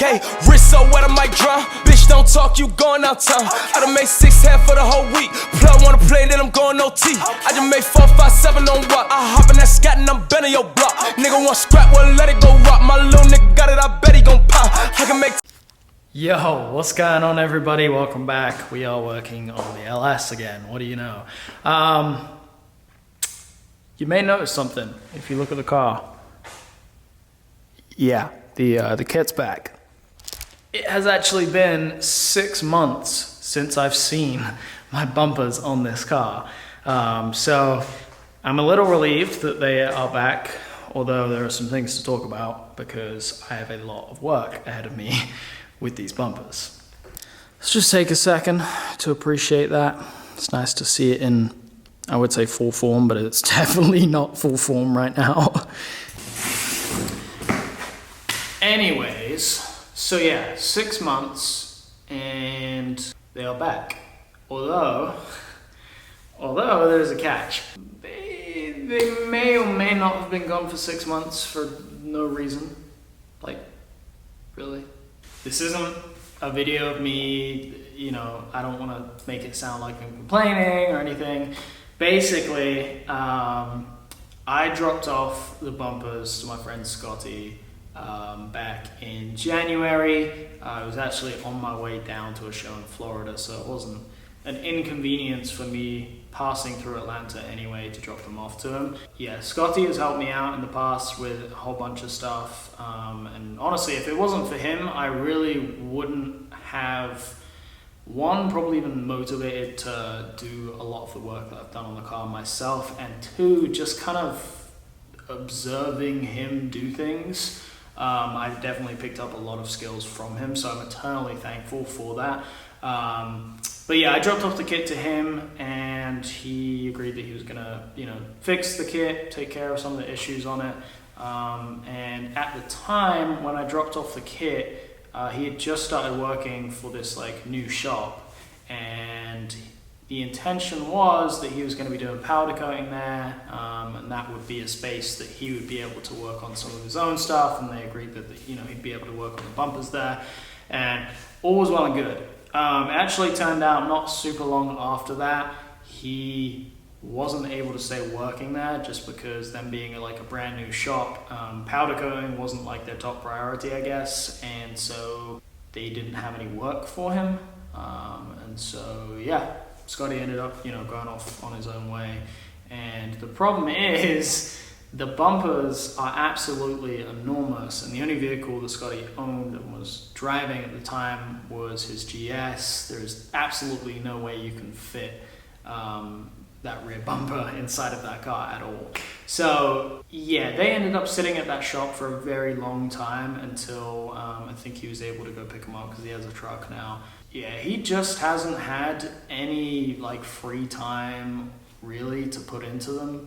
Okay, wrist so wet I might drown. Bitch, don't talk, you going out town. I done made 6 half for the whole week. Plug wanna play, then I'm going OT. I just made 4, 5, 7 on what? I hop in that scat and I'm bending your block. Nigga want scrap, well let it go rock. My little nigga got it, I bet he gon' pop. I can make. Yo, what's going on everybody? Welcome back. We are working on the LS again. What do you know? You may notice something if you look at the car. Yeah, the kit's back. It has actually been 6 months since I've seen my bumpers on this car. So I'm a little relieved that they are back, although there are some things to talk about because I have a lot of work ahead of me with these bumpers. Let's just take a second to appreciate that. It's nice to see it in, I would say full form, but it's definitely not full form right now. Anyways, so yeah, 6 months and they are back. Although there's a catch. They may or may not have been gone for 6 months for no reason. Like, really? This isn't a video of me, you know, I don't want to make it sound like I'm complaining or anything. Basically, I dropped off the bumpers to my friend Scotty back in January. I was actually on my way down to a show in Florida, so it wasn't an inconvenience for me passing through Atlanta anyway to drop them off to him. Yeah, Scotty has helped me out in the past with a whole bunch of stuff, and honestly, if it wasn't for him, I really wouldn't have, one, probably been motivated to do a lot of the work that I've done on the car myself, and two, just kind of observing him do things. I've definitely picked up a lot of skills from him, so I'm eternally thankful for that. But yeah, I dropped off the kit to him and he agreed that he was gonna, you know, fix the kit, take care of some of the issues on it. And at the time when I dropped off the kit, he had just started working for this like new shop, and the intention was that he was going to be doing powder coating there, and that would be a space that he would be able to work on some of his own stuff, and they agreed that, you know, he'd be able to work on the bumpers there, and all was well and good. It actually turned out not super long after that, he wasn't able to stay working there just because them being like a brand new shop, powder coating wasn't like their top priority, I guess, and so they didn't have any work for him, and so yeah, Scotty ended up, you know, going off on his own way. And the problem is the bumpers are absolutely enormous, and the only vehicle that Scotty owned and was driving at the time was his GS. There's absolutely no way you can fit that rear bumper inside of that car at all. So yeah, they ended up sitting at that shop for a very long time until I think he was able to go pick them up because he has a truck now. Yeah, he just hasn't had any like free time really to put into them,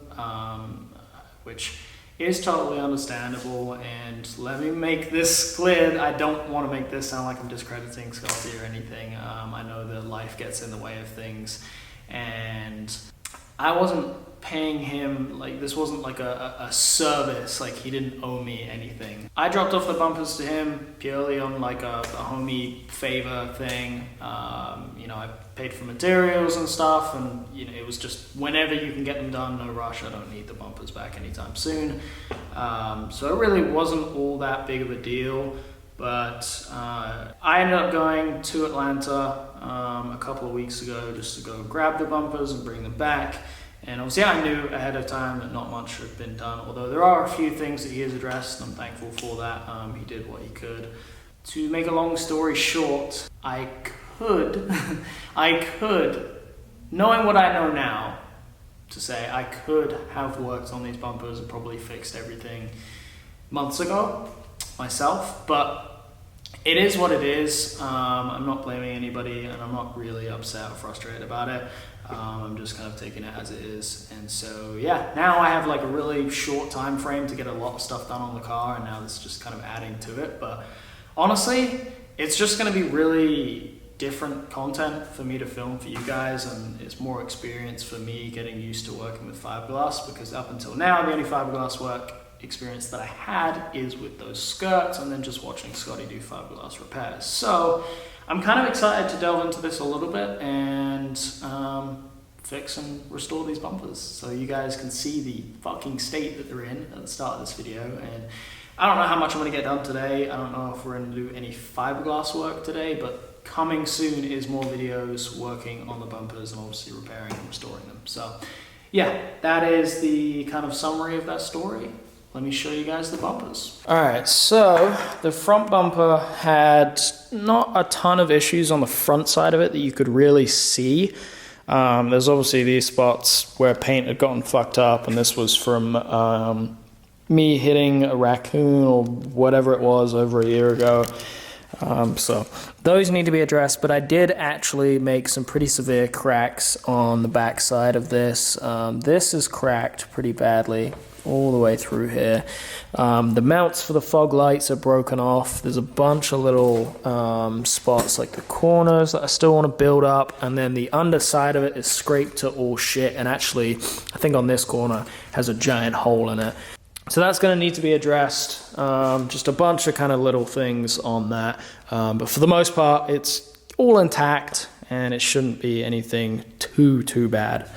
which is totally understandable. And let me make this clear, I don't want to make this sound like I'm discrediting Scotty or anything. I know that life gets in the way of things, and I wasn't paying him, like this wasn't like a service, like he didn't owe me anything. I dropped off the bumpers to him purely on like a homie favor thing. You know, I paid for materials and stuff, and you know, it was just whenever you can get them done, no rush. I don't need the bumpers back anytime soon. So it really wasn't all that big of a deal, but I ended up going to Atlanta a couple of weeks ago just to go grab the bumpers and bring them back. And obviously I knew ahead of time that not much had been done, although there are a few things that he has addressed, and I'm thankful for that. He did what he could. To make a long story short, I could, knowing what I know now, to say I could have worked on these bumpers and probably fixed everything months ago myself, but it is what it is. I'm not blaming anybody, and I'm not really upset or frustrated about it. I'm just kind of taking it as it is. And so yeah, now I have like a really short time frame to get a lot of stuff done on the car, and now this is just kind of adding to it. But honestly, it's just going to be really different content for me to film for you guys, and it's more experience for me getting used to working with fiberglass, because up until now the only fiberglass work experience that I had is with those skirts and then just watching Scotty do fiberglass repairs. So I'm kind of excited to delve into this a little bit and fix and restore these bumpers so you guys can see the fucking state that they're in at the start of this video. And I don't know how much I'm going to get done today. I don't know if we're going to do any fiberglass work today, but coming soon is more videos working on the bumpers and obviously repairing and restoring them. So yeah, that is the kind of summary of that story. Let me show you guys the bumpers. All right, so the front bumper had not a ton of issues on the front side of it that you could really see. There's obviously these spots where paint had gotten fucked up, and this was from me hitting a raccoon or whatever it was over a year ago. So those need to be addressed, but I did actually make some pretty severe cracks on the back side of this. This is cracked pretty badly all the way through here. The mounts for the fog lights are broken off. There's a bunch of little spots like the corners that I still want to build up, and then the underside of it is scraped to all shit, and actually I think on this corner has a giant hole in it. So that's going to need to be addressed. Just a bunch of kind of little things on that, but for the most part it's all intact and it shouldn't be anything too bad.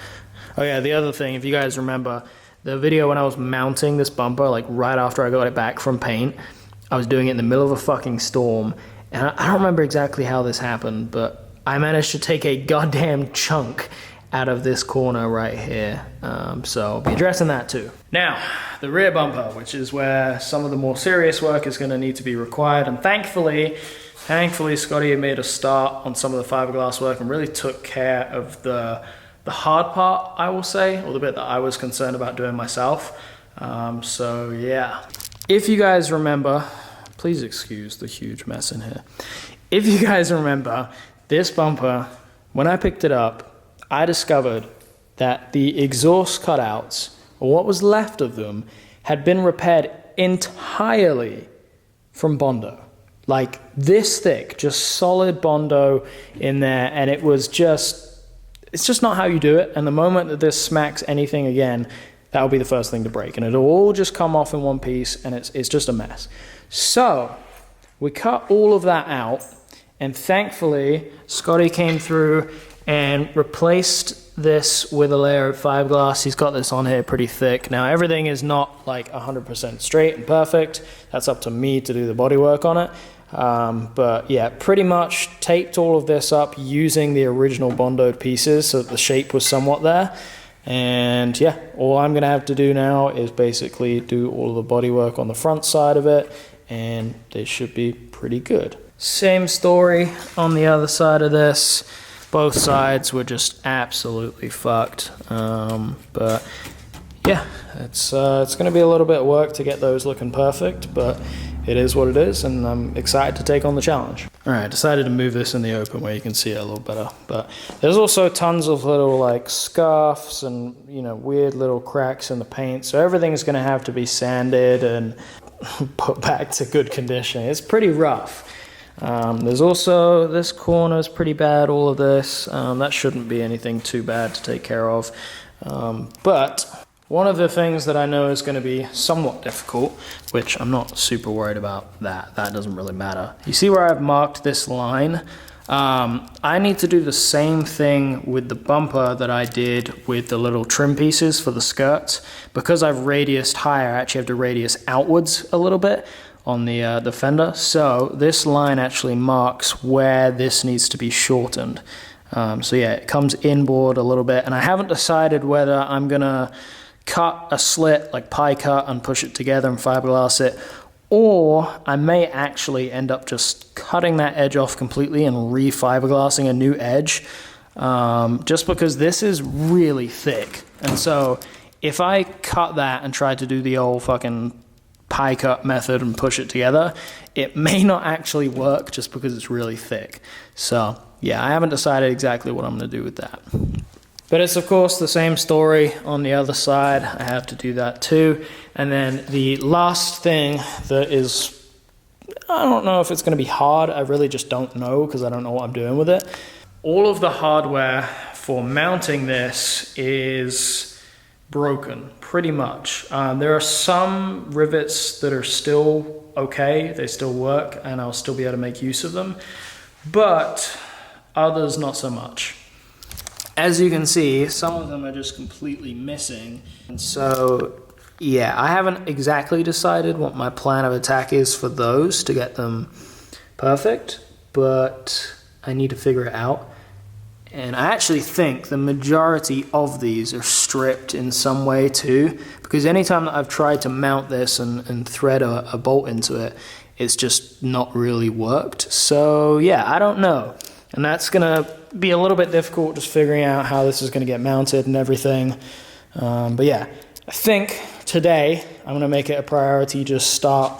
Oh yeah, the other thing, if you guys remember the video when I was mounting this bumper, like right after I got it back from paint, I was doing it in the middle of a fucking storm, and I don't remember exactly how this happened, but I managed to take a goddamn chunk out of this corner right here. So I'll be addressing that too. Now, the rear bumper, which is where some of the more serious work is going to need to be required, and thankfully Scotty had made a start on some of the fiberglass work and really took care of the hard part, I will say, or the bit that I was concerned about doing myself. So yeah, if you guys remember, please excuse the huge mess in here. If you guys remember, this bumper, when I picked it up, I discovered that the exhaust cutouts, or what was left of them, had been repaired entirely from Bondo. Like this thick, just solid Bondo in there, and it was just, it's just not how you do it. And the moment that this smacks anything again, that'll be the first thing to break, and it'll all just come off in one piece, and it's just a mess. So we cut all of that out, and thankfully Scotty came through and replaced this with a layer of fiberglass. He's got this on here pretty thick. Now everything is not like 100% straight and perfect. That's up to me to do the bodywork on it. But yeah, pretty much taped all of this up using the original Bondoed pieces so that the shape was somewhat there. And yeah, all I'm gonna have to do now is basically do all of the bodywork on the front side of it, and it should be pretty good. Same story on the other side of this. Both sides were just absolutely fucked. But yeah, it's gonna be a little bit of work to get those looking perfect, but it is what it is, and I'm excited to take on the challenge. All right, I decided to move this in the open where you can see it a little better, but there's also tons of little like scuffs and, you know, weird little cracks in the paint, so everything's gonna have to be sanded and put back to good condition. It's pretty rough. There's also, this corner is pretty bad, all of this. That shouldn't be anything too bad to take care of. But one of the things that I know is going to be somewhat difficult, which I'm not super worried about that doesn't really matter. You see where I've marked this line? I need to do the same thing with the bumper that I did with the little trim pieces for the skirts. Because I've radiused higher, I actually have to radius outwards a little bit on the fender. So this line actually marks where this needs to be shortened. So yeah, it comes inboard a little bit, and I haven't decided whether I'm gonna cut a slit, like pie cut, and push it together and fiberglass it, or I may actually end up just cutting that edge off completely and re-fiberglassing a new edge, just because this is really thick. And so if I cut that and try to do the old fucking pie cut method and push it together, it may not actually work just because it's really thick. So yeah, I haven't decided exactly what I'm going to do with that. But it's of course the same story on the other side. I have to do that too. And then the last thing that is, I don't know if it's going to be hard. I really just don't know because I don't know what I'm doing with it. All of the hardware for mounting this is broken, pretty much. There are some rivets that are still okay, they still work, and I'll still be able to make use of them, but others not so much. As you can see, some of them are just completely missing, and so yeah, I haven't exactly decided what my plan of attack is for those to get them perfect, but I need to figure it out. And I actually think the majority of these are stripped in some way too, because anytime that I've tried to mount this and thread a bolt into it, it's just not really worked. So yeah, I don't know. And that's gonna be a little bit difficult, just figuring out how this is gonna get mounted and everything. But yeah, I think today I'm gonna make it a priority, just start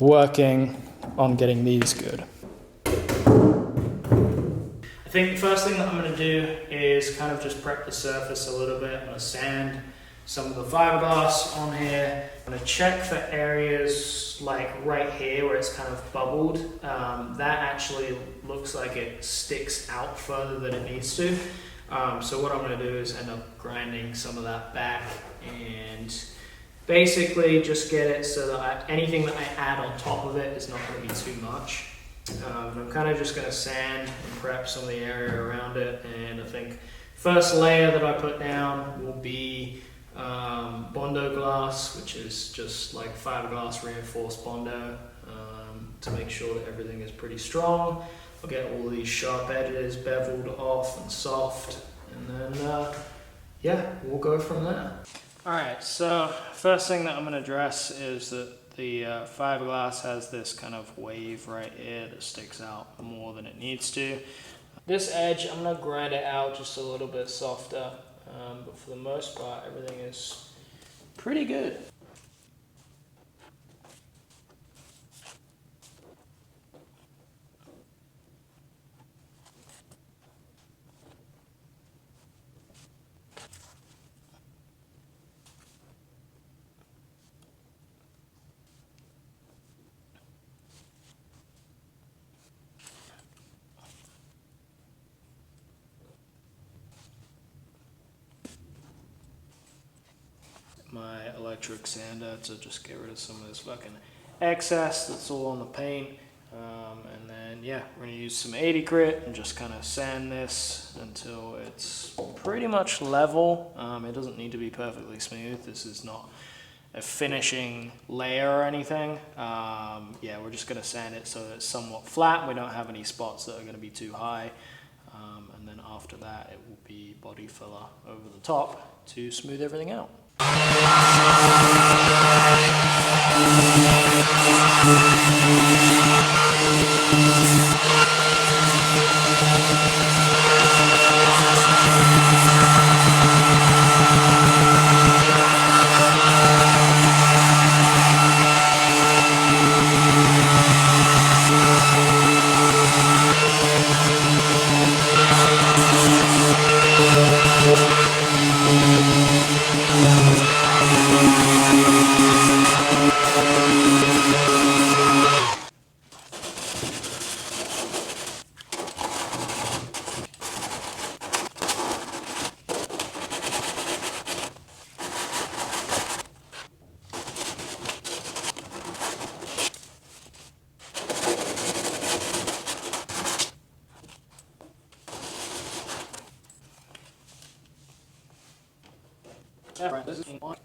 working on getting these good. I think the first thing that I'm going to do is kind of just prep the surface a little bit. I'm going to sand some of the fiberglass on here. I'm going to check for areas like right here where it's kind of bubbled. That actually looks like it sticks out further than it needs to. So what I'm going to do is end up grinding some of that back and basically just get it so that anything that I add on top of it is not going to be too much. I'm kind of just going to sand and prep some of the area around it, and I think first layer that I put down will be Bondo glass, which is just like fiberglass reinforced Bondo, to make sure that everything is pretty strong. I'll get all these sharp edges beveled off and soft, and then yeah, we'll go from there. Alright, so first thing that I'm going to address is that the fiberglass has this kind of wave right here that sticks out more than it needs to. This edge, I'm going to grind it out just a little bit softer, but for the most part, everything is pretty good. My electric sander to just get rid of some of this fucking excess that's all on the paint, and then yeah, we're gonna use some 80 grit and just kind of sand this until it's pretty much level. It doesn't need to be perfectly smooth. This is not a finishing layer or anything. Yeah, we're just gonna sand it so that it's somewhat flat. We don't have any spots that are gonna be too high, and then after that it will be body filler over the top to smooth everything out. Yeah, this is one.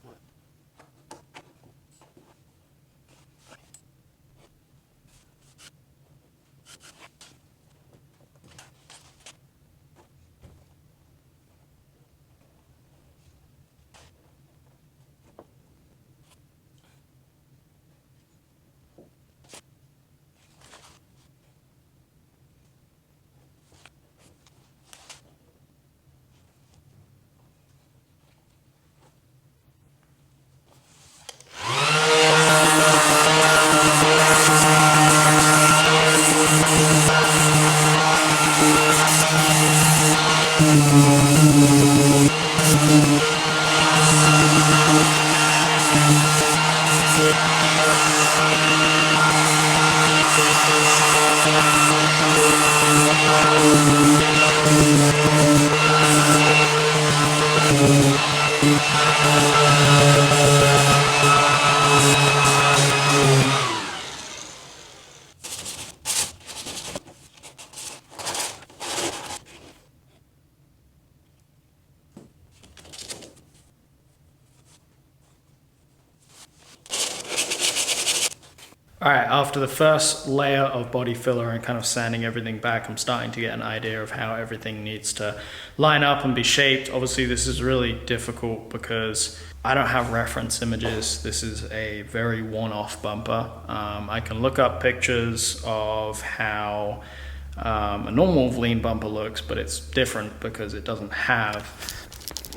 All right, after the first layer of body filler and kind of sanding everything back, I'm starting to get an idea of how everything needs to line up and be shaped. Obviously, this is really difficult because I don't have reference images. This is a very one-off bumper. I can look up pictures of how a normal lean bumper looks, but it's different because it doesn't have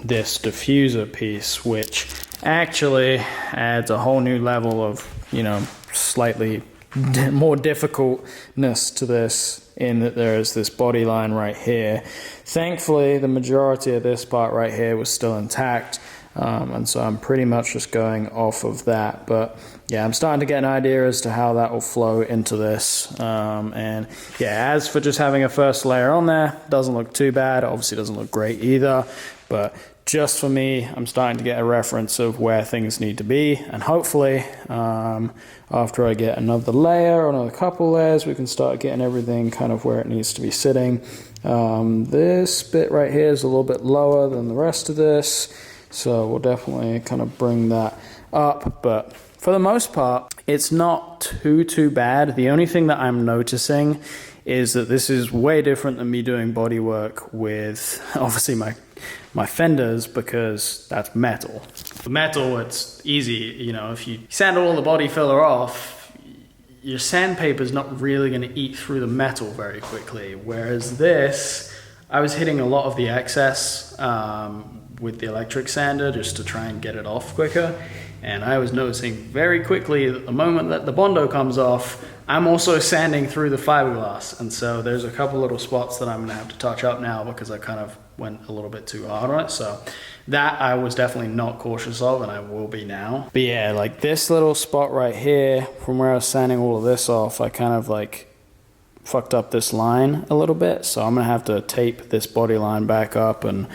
this diffuser piece, which actually adds a whole new level of, you know, slightly more difficultness to this, in that there is this body line right here. Thankfully, the majority of this part right here was still intact, and so I'm pretty much just going off of that. But yeah, I'm starting to get an idea as to how that will flow into this. And yeah, as for just having a first layer on there, doesn't look too bad. Obviously doesn't look great either, but just for me, I'm starting to get a reference of where things need to be, and hopefully after I get another layer or another couple layers, we can start getting everything kind of where it needs to be sitting. This bit right here is a little bit lower than the rest of this, so we'll definitely kind of bring that up, but for the most part, it's not too bad. The only thing that I'm noticing is that this is way different than me doing body work with, obviously, my fenders, because that's metal. For metal, it's easy, you know, if you sand all the body filler off, your sandpaper's not really gonna eat through the metal very quickly. Whereas this, I was hitting a lot of the excess with the electric sander just to try and get it off quicker. And I was noticing very quickly that the moment that the Bondo comes off, I'm also sanding through the fiberglass. And so there's a couple little spots that I'm gonna have to touch up now because I kind of went a little bit too hard on it. So that I was definitely not cautious of, and I will be now. But yeah, like this little spot right here, from where I was sanding all of this off, I kind of like fucked up this line a little bit. So I'm gonna have to tape this body line back up and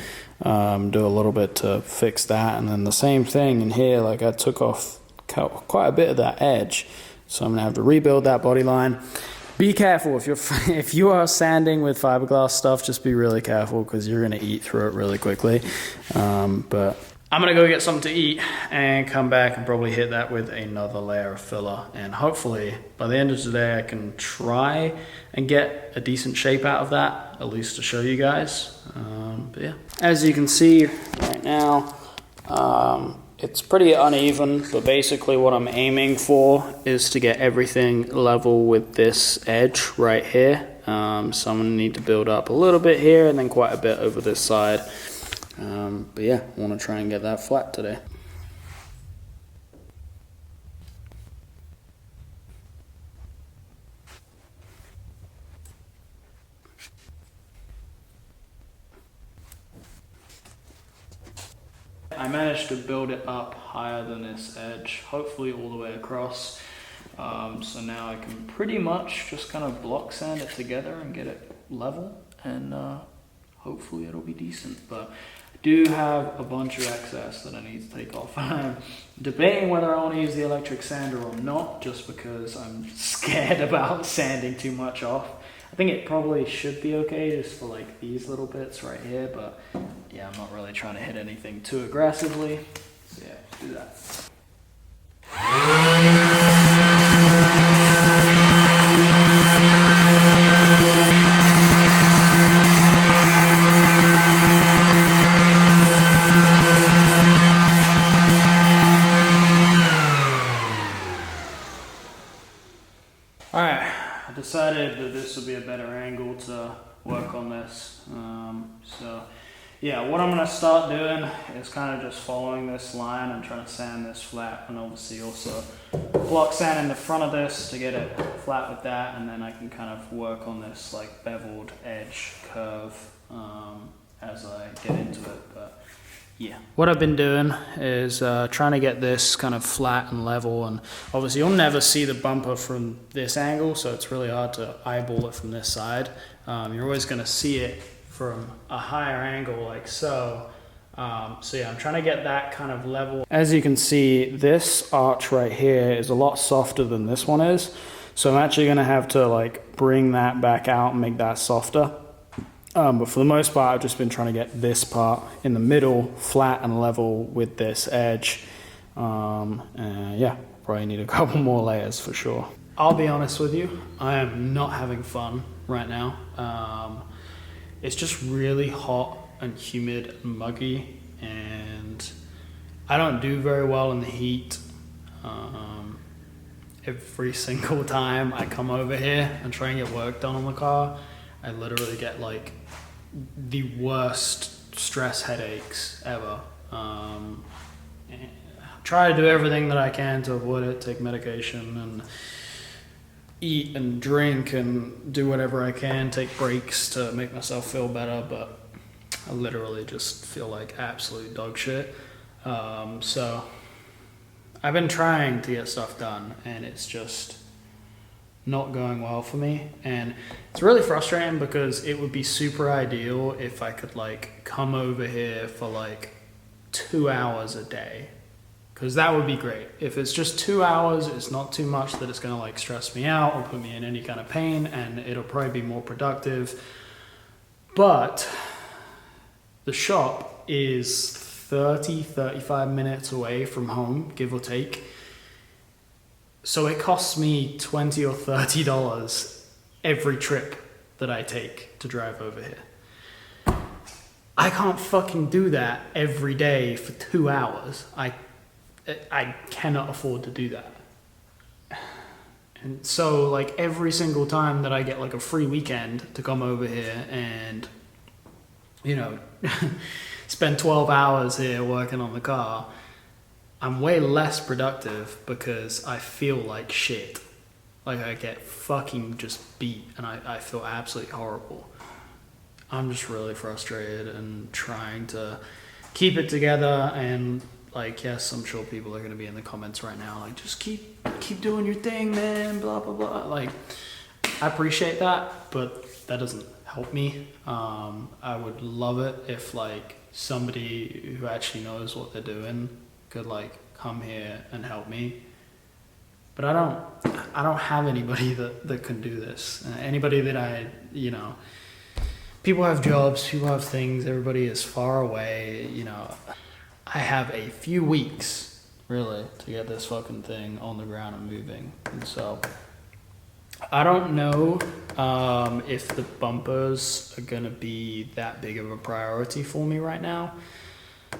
do a little bit to fix that. And then the same thing in here, like I took off quite a bit of that edge. So I'm gonna have to rebuild that body line. Be careful if you are sanding with fiberglass stuff, just be really careful because you're gonna eat through it really quickly. But I'm gonna go get something to eat and come back and probably hit that with another layer of filler. And hopefully by the end of today, I can try and get a decent shape out of that, at least to show you guys. But yeah, as you can see right now, it's pretty uneven, but basically what I'm aiming for is to get everything level with this edge right here. So I'm gonna need to build up a little bit here and then quite a bit over this side. But yeah, I wanna try and get that flat today. I managed to build it up higher than this edge, hopefully all the way across. So now I can pretty much just kind of block sand it together and get it level, and hopefully it'll be decent. But I do have a bunch of excess that I need to take off. I'm debating whether I want to use the electric sander or not, just because I'm scared about sanding too much off. I think it probably should be okay just for like these little bits right here, but yeah, I'm not really trying to hit anything too aggressively. So yeah, do that. Alright, I decided that this would be a better angle to work on this. So yeah, what I'm going to start doing is kind of just following this line and trying to sand this flat, and obviously also block sand in the front of this to get it flat with that, and then I can kind of work on this like beveled edge curve as I get into it. But yeah, what I've been doing is trying to get this kind of flat and level, and obviously you'll never see the bumper from this angle, so it's really hard to eyeball it from this side. You're always going to see it from a higher angle like so. So yeah, I'm trying to get that kind of level. As you can see, this arch right here is a lot softer than this one is, so I'm actually going to have to like bring that back out and make that softer. But for the most part, I've just been trying to get this part in the middle flat and level with this edge. Yeah, probably need a couple more layers for sure. I'll be honest with you, I am not having fun right now. It's just really hot and humid and muggy, and I don't do very well in the heat. Every single time I come over here and try and get work done on the car, I literally get like the worst stress headaches ever. Try to do everything that I can to avoid it, take medication and eat and drink and do whatever I can, take breaks to make myself feel better, but I literally just feel like absolute dog shit. So I've been trying to get stuff done, and it's just not going well for me, and it's really frustrating because it would be super ideal if I could like come over here for like 2 hours a day, because that would be great. If it's just 2 hours, it's not too much that it's gonna like stress me out or put me in any kind of pain, and it'll probably be more productive. But the shop is 35 minutes away from home, give or take. So it costs me $20 or $30 every trip that I take to drive over here. I can't fucking do that every day for 2 hours. I cannot afford to do that. And so like every single time that I get like a free weekend to come over here and, you know, spend 12 hours here working on the car, I'm way less productive because I feel like shit. Like I get fucking just beat and I feel absolutely horrible. I'm just really frustrated and trying to keep it together, and like, yes, I'm sure people are going to be in the comments right now like, just keep doing your thing, man, blah blah blah. Like, I appreciate that, but that doesn't help me. I would love it if like somebody who actually knows what they're doing could like come here and help me, but I don't have anybody that can do this. Anybody that people have jobs, people have things, everybody is far away, I have a few weeks really to get this fucking thing on the ground and moving. And so I don't know if the bumpers are gonna be that big of a priority for me right now.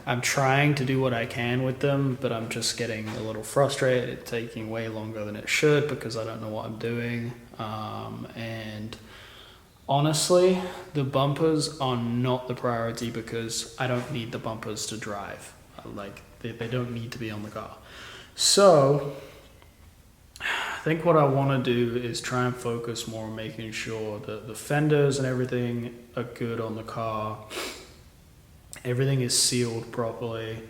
I'm trying to do what I can with them, but I'm just getting a little frustrated. It's taking way longer than it should because I don't know what I'm doing. And honestly, the bumpers are not the priority because I don't need the bumpers to drive. Like, they don't need to be on the car. So I think what I want to do is try and focus more on making sure that the fenders and everything are good on the car. Everything is sealed properly.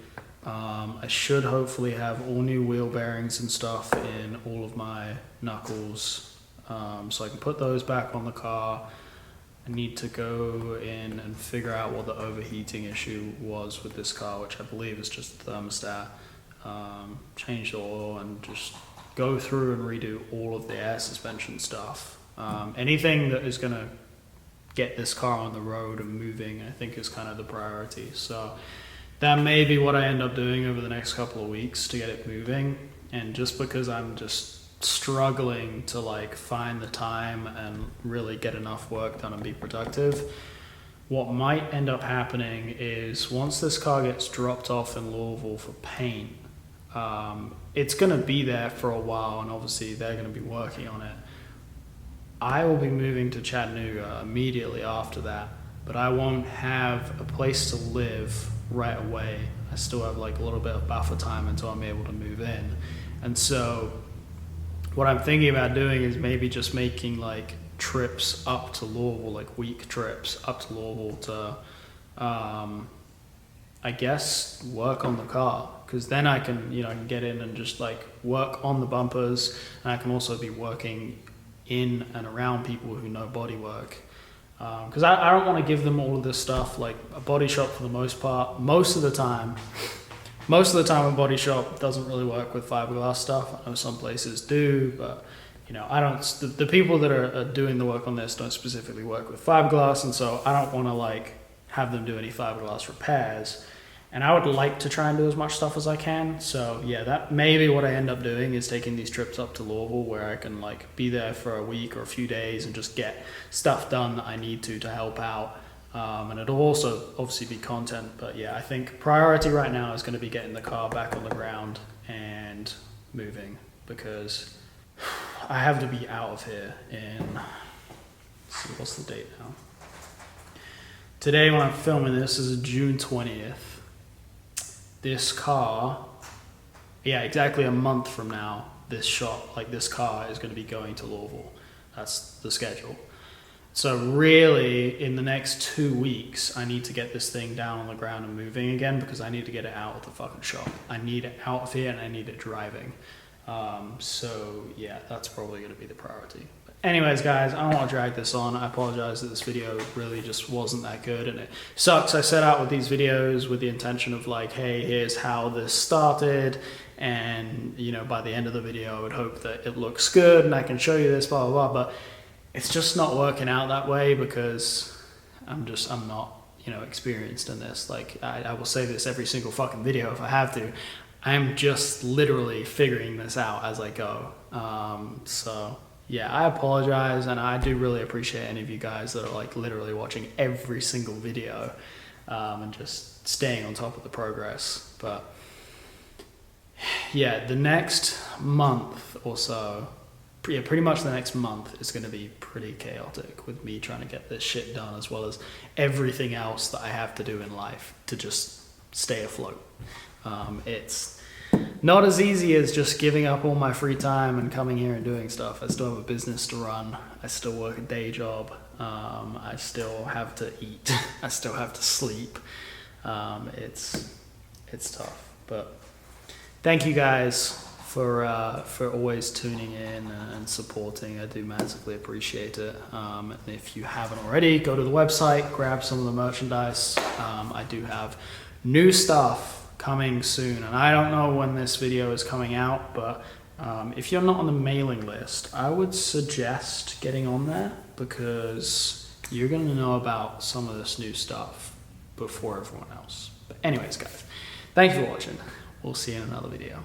I should hopefully have all new wheel bearings and stuff in all of my knuckles, so I can put those back on the car. I need to go in and figure out what the overheating issue was with this car, which I believe is just the thermostat. Change the oil and just go through and redo all of the air suspension stuff. Anything that is going to get this car on the road and moving, I think, is kind of the priority. So that may be what I end up doing over the next couple of weeks to get it moving. And just because I'm just struggling to like find the time and really get enough work done and be productive, what might end up happening is once this car gets dropped off in Louisville for paint, it's going to be there for a while, and obviously they're going to be working on it. I will be moving to Chattanooga immediately after that, but I won't have a place to live right away. I still have like a little bit of buffer time until I'm able to move in. And so what I'm thinking about doing is maybe just making like trips up to Louisville, like week trips up to Louisville to, I guess, work on the car. Because then I can, I can get in and just like work on the bumpers, and I can also be working in and around people who know bodywork. Because I don't want to give them all of this stuff. Like a body shop, for the most part, most of the time a body shop doesn't really work with fiberglass stuff. I know some places do, but I don't. The people that are doing the work on this don't specifically work with fiberglass, and so I don't want to like have them do any fiberglass repairs. And I would like to try and do as much stuff as I can. So yeah, that may be what I end up doing, is taking these trips up to Louisville where I can like be there for a week or a few days and just get stuff done that I need to help out. And it'll also obviously be content, but yeah, I think priority right now is going to be getting the car back on the ground and moving, because I have to be out of here in, let's see, what's the date now? Today when I'm filming this is June 20th. This car, yeah, exactly a month from now, this car is going to be going to Louisville. That's the schedule. So really, in the next 2 weeks, I need to get this thing down on the ground and moving again, because I need to get it out of the fucking shop. I need it out of here and I need it driving. So yeah, that's probably going to be the priority. But anyways, guys, I don't want to drag this on. I apologize that this video really just wasn't that good, and it sucks. I set out with these videos with the intention of like, hey, here's how this started, and you know, by the end of the video, I would hope that it looks good and I can show you this, blah, blah, blah. But it's just not working out that way, because I'm not, you know, experienced in this. Like, I will say this every single fucking video if I have to. I'm just literally figuring this out as I go. So yeah, I apologize, and I do really appreciate any of you guys that are like literally watching every single video, and just staying on top of the progress. But yeah, the next month or so, yeah, pretty much the next month is going to be pretty chaotic with me trying to get this shit done, as well as everything else that I have to do in life to just stay afloat. It's not as easy as just giving up all my free time and coming here and doing stuff. I still have a business to run. I still work a day job. I still have to eat. I still have to sleep. It's tough, but thank you guys for always tuning in and supporting. I do massively appreciate it. And if you haven't already, go to the website, grab some of the merchandise. I do have new stuff coming soon, and I don't know when this video is coming out, but if you're not on the mailing list, I would suggest getting on there, because you're going to know about some of this new stuff before everyone else. But anyways, guys, thank you for watching. We'll see you in another video.